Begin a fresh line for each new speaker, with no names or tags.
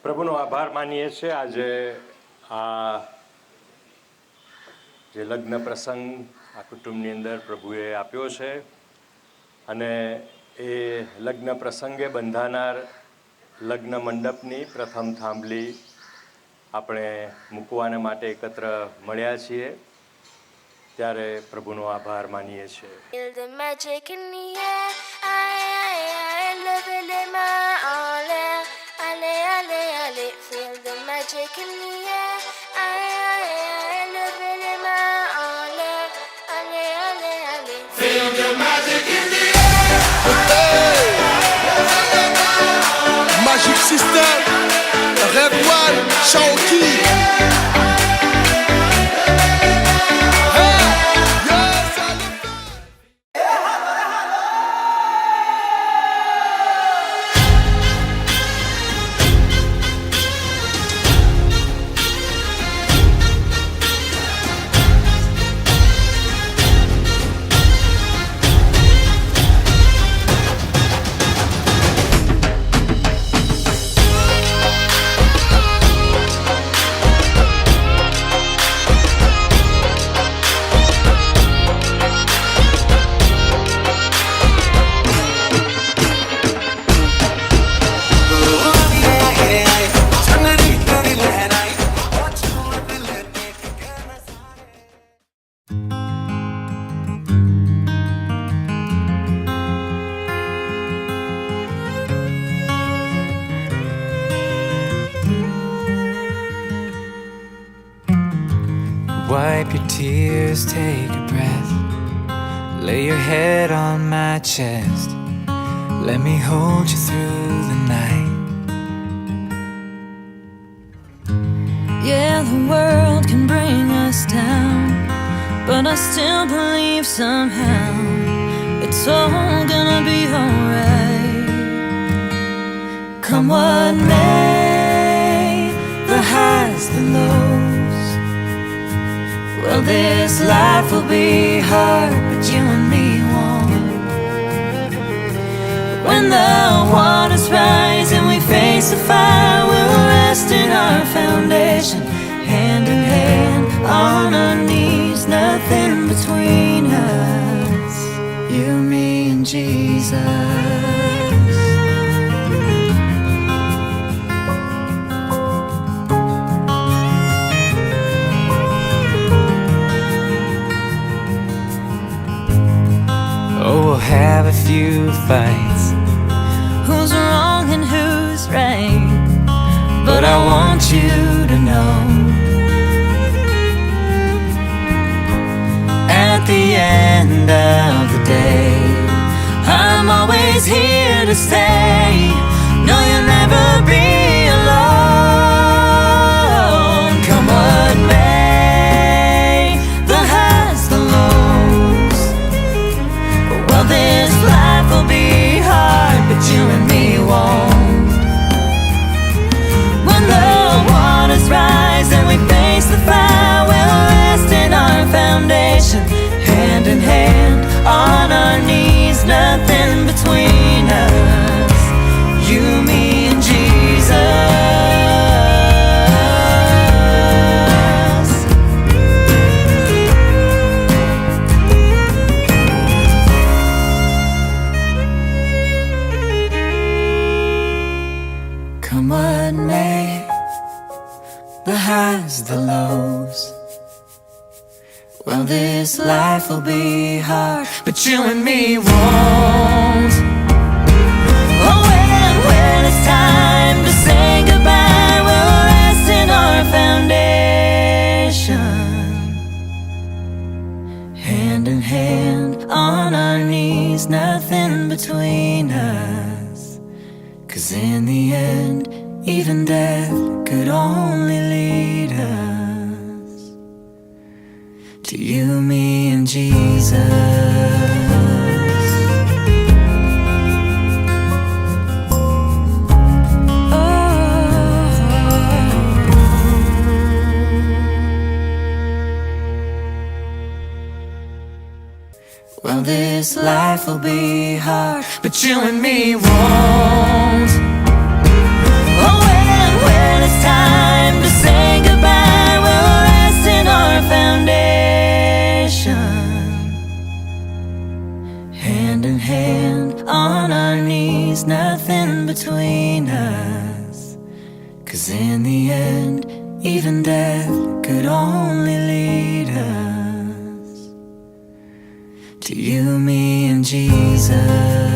પ્રભુનો આભાર માનીએ છીએ. આજે આ જે લગ્ન પ્રસંગ આ કુટુંબની અંદર પ્રભુએ આપ્યો છે અને એ લગ્ન પ્રસંગે બંધાનાર લગ્ન મંડપની પ્રથમ થાંભલી આપણે મૂકવાને માટે એકત્ર મળ્યા છીએ, ત્યારે પ્રભુનો આભાર માનીએ છીએ.
Feel the magic in the air. Levez les mains en l'air. Allez, allez, allez. Feel the magic in the air.
Magic System, Rev One, Shaoki.
Wipe your tears, take a breath. Lay your head on my chest. Let me hold you through the night.
Yeah, the world can bring us down, but I still believe somehow it's all gonna be alright. Come what may, the highs, the lows. Well, this life will be hard, but you and me won't. When the waters rise and we face the fire, we'll rest in our foundation, hand in hand, on our knees, nothing between us, you, me, and Jesus.
Oh, we'll have a few fights,
Who's wrong and who's right? But I want you to know,
at the end of the day,
I'm always here to stay. No, you'll never be alone. Come what may, the highs, the lows. Well, this life will be hard, but you and me won't. When the waters rise and we face the fire, we'll rest in our foundation, hand in hand, on our knees, nothing between us, you, me, and Jesus.
come what may, the highs, the lows. Well, this life will be hard, but you and me won't.
Oh, when it's time to say goodbye, we'll rest in our foundation, hand in hand, on our knees, nothing between us. 'Cause in the end, even death could only lead us to you, me, and Jesus.
Well, this life will be hard, but you and me won't.
Oh, when
'Cause in the end, even death could only lead us to you, me, and Jesus.